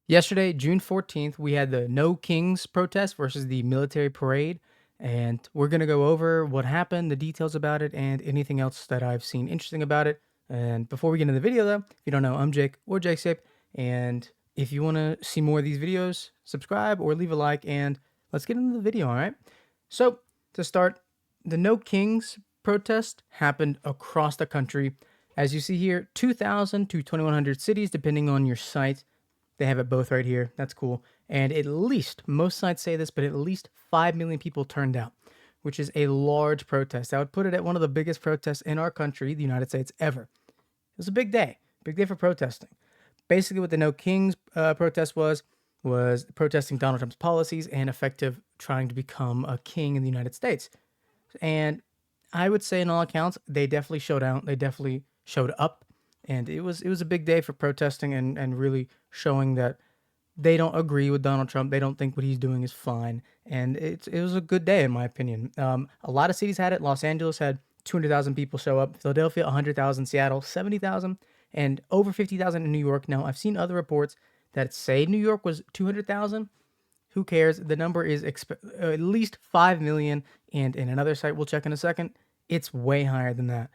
Yesterday, June 14th, we had the No Kings protest versus the military parade, and we're going to go over what happened, the details about it, and anything else that I've seen interesting about it. And before we get into the video, though, if you don't know, I'm Jake or Jakescape, and if you want to see more of these videos, subscribe or leave a like, and let's get into the video, all right? So, to start, the No Kings protest happened across the country. As you see here, 2,000 to 2,100 cities, depending on your site. They have it both right here. That's cool. And at least, most sites say this, but at least 5 million people turned out, which is a large protest. I would put it at one of the biggest protests in our country, the United States, ever. It was a big day for protesting. Basically, what the No Kings protest was protesting Donald Trump's policies and effective trying to become a king in the United States. And I would say, in all accounts, they definitely showed out. They definitely showed up, and it was a big day for protesting and really showing that they don't agree with Donald Trump. They don't think what he's doing is fine, and it was a good day in my opinion. A lot of cities had it. Los Angeles had 200,000 people show up. Philadelphia 100,000. Seattle 70,000, and over 50,000 in New York. Now I've seen other reports that say New York was 200,000. Who cares? The number is at least 5 million, and in another site we'll check in a second, it's way higher than that.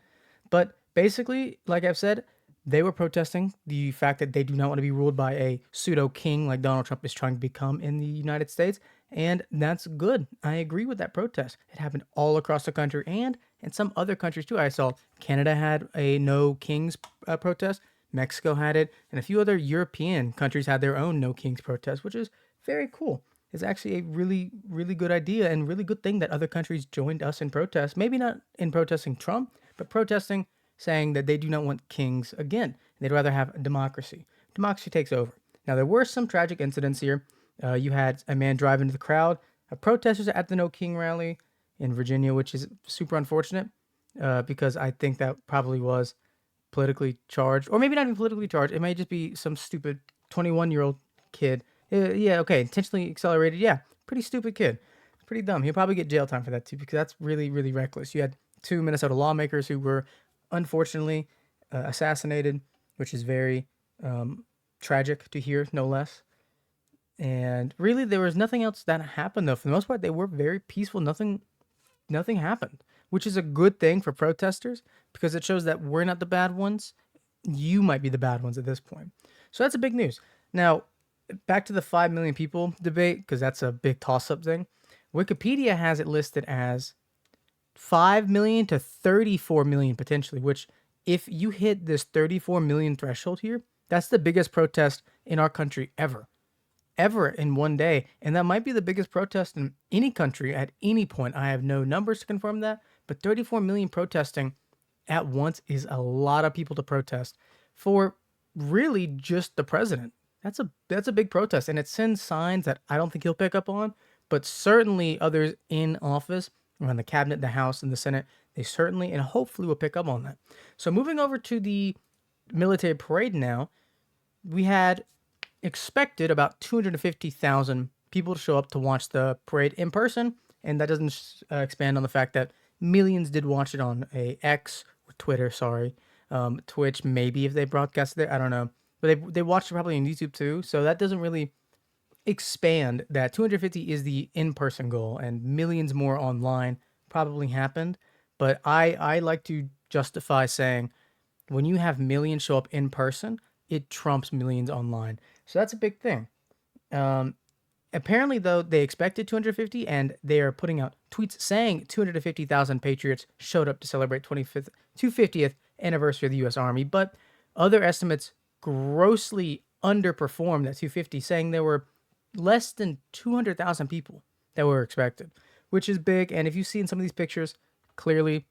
But basically, like I've said, they were protesting the fact that they do not want to be ruled by a pseudo king like Donald Trump is trying to become in the United States. And that's good. I agree with that protest. It happened all across the country and in some other countries too. I saw Canada had a No Kings protest, Mexico had it, and a few other European countries had their own No Kings protest, which is very cool. It's actually a really, really good idea and really good thing that other countries joined us in protest. Maybe not in protesting Trump, but protesting saying that they do not want kings again. They'd rather have a democracy. Democracy takes over. Now, there were some tragic incidents here. You had a man drive into the crowd, protesters at the No King rally in Virginia, which is super unfortunate because I think that probably was politically charged, or maybe not even politically charged. It may just be some stupid 21-year-old kid. Yeah, okay, intentionally accelerated. Yeah, pretty stupid kid. Pretty dumb. He'll probably get jail time for that too because that's really, really reckless. You had two Minnesota lawmakers who were unfortunately assassinated, which is very tragic to hear, no less. And really, there was nothing else that happened though. For the most part, they were very peaceful. Nothing happened, which is a good thing for protesters because it shows that we're not the bad ones. You might be the bad ones at this point. So that's a big news. Now, back to the 5 million people debate because that's a big toss-up thing. Wikipedia has it listed as 5 million to 34 million potentially, which if you hit this 34 million threshold here, that's the biggest protest in our country ever in one day. And that might be the biggest protest in any country at any point. I have no numbers to confirm that, but 34 million protesting at once is a lot of people to protest for really just the president. That's a big protest, and it sends signs that I don't think he'll pick up on, but certainly others in office, around the cabinet, the House, and the Senate, they certainly and hopefully will pick up on that. So moving over to the military parade now, we had expected about 250,000 people to show up to watch the parade in person, and that doesn't expand on the fact that millions did watch it on a X or Twitter, sorry, Twitch maybe if they broadcasted it, I don't know, but they watched it probably on YouTube too, so that doesn't really expand that 250 is the in-person goal and millions more online probably happened. But I like to justify saying when you have millions show up in person, it trumps millions online. So that's a big thing. Um, Apparently, though, they expected 250, and they are putting out tweets saying 250,000 patriots showed up to celebrate 250th anniversary of the U.S. Army. But other estimates grossly underperformed that 250, saying there were less than 200,000 people that were expected, which is big. And if you see in some of these pictures, clearly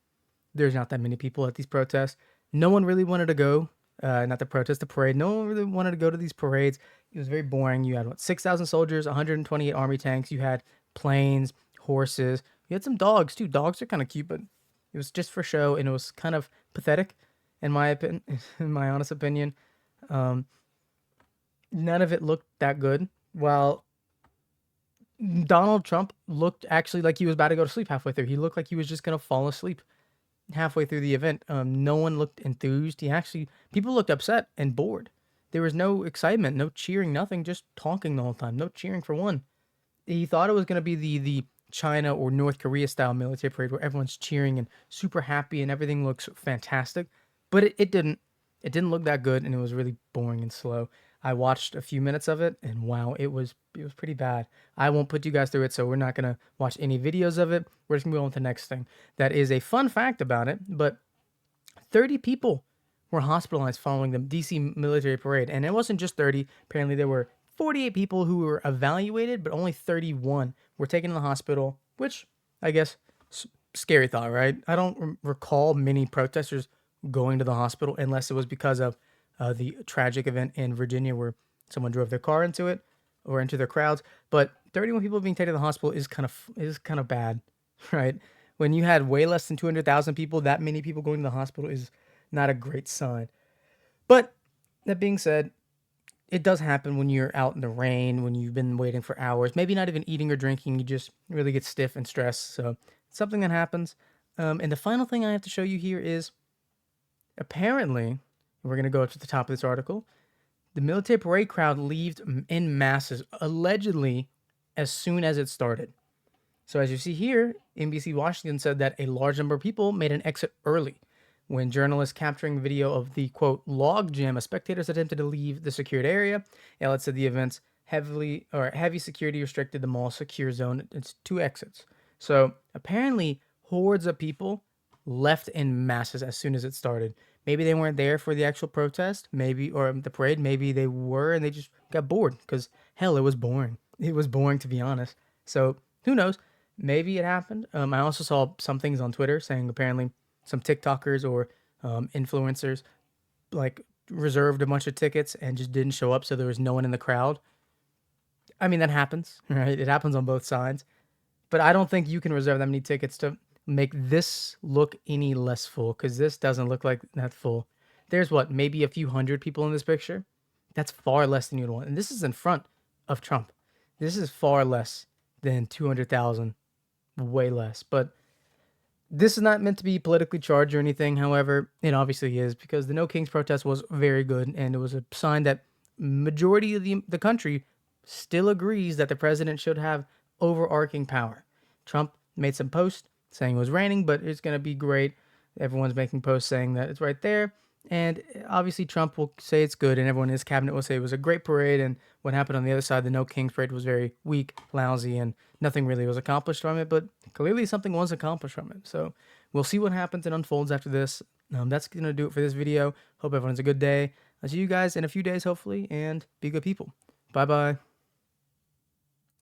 there's not that many people at these protests. No one really wanted to go, not the protest, the parade. No one really wanted to go to these parades. It was very boring. You had what, 6,000 soldiers, 128 army tanks. You had planes, horses. You had some dogs too. Dogs are kind of cute, but it was just for show, and it was kind of pathetic, in my opinion, in my honest opinion. Um, None of it looked that good. While Donald Trump looked actually like he was about to go to sleep halfway through. He looked like he was just gonna fall asleep halfway through the event. No one looked enthused. People looked upset and bored. there was no excitement, no cheering, nothing, just talking the whole time. No cheering for one. He thought it was going to be the China or North Korea style military parade where everyone's cheering and super happy and everything looks fantastic, but it didn't. It didn't look that good, and it was really boring and slow. I watched a few minutes of it, and wow, it was pretty bad. I won't put you guys through it, so we're not gonna watch any videos of it. We're just gonna go on to the next thing. That is a fun fact about it, but 30 people were hospitalized following the DC military parade. And it wasn't just 30. Apparently, there were 48 people who were evaluated, but only 31 were taken to the hospital, which I guess scary thought, right? I don't recall many protesters going to the hospital unless it was because of the tragic event in Virginia where someone drove their car into it or into their crowds. But 31 people being taken to the hospital is kind of bad, right? When you had way less than 200,000 people, that many people going to the hospital is not a great sign. But that being said, it does happen when you're out in the rain, when you've been waiting for hours, maybe not even eating or drinking, you just really get stiff and stressed. So it's something that happens. And the final thing I have to show you here is apparently, we're going to go up to the top of this article, the military parade crowd left in masses, allegedly, as soon as it started. So as you see here, NBC Washington said that a large number of people made an exit early. When journalists capturing video of the quote log jam, spectators attempted to leave the secured area. Elliott said the event's heavy security restricted the mall's secure zone. It's two exits. So apparently, hordes of people left in masses as soon as it started. Maybe they weren't there for the actual protest, maybe or the parade. Maybe they were and they just got bored because hell, it was boring. It was boring to be honest. So who knows? Maybe it happened. I also saw some things on Twitter saying apparently some TikTokers or influencers like reserved a bunch of tickets and just didn't show up, so there was no one in the crowd. I mean, that happens, right? It happens on both sides, but I don't think you can reserve that many tickets to make this look any less full because this doesn't look like that full. There's what, maybe a few hundred people in this picture. That's far less than you'd want, and this is in front of Trump. This is far less than 200,000, way less. But this is not meant to be politically charged or anything. However, it obviously is because the No Kings protest was very good, and it was a sign that majority of the country still agrees that the president should have overarching power. Trump made some posts saying it was raining, but it's going to be great. Everyone's making posts saying that it's right there. And obviously, Trump will say it's good, and everyone in his cabinet will say it was a great parade. And what happened on the other side, the No Kings parade, was very weak, lousy, and nothing really was accomplished from it. But clearly, something was accomplished from it. So we'll see what happens and unfolds after this. That's going to do it for this video. Hope everyone has a good day. I'll see you guys in a few days, hopefully, and be good people. Bye bye.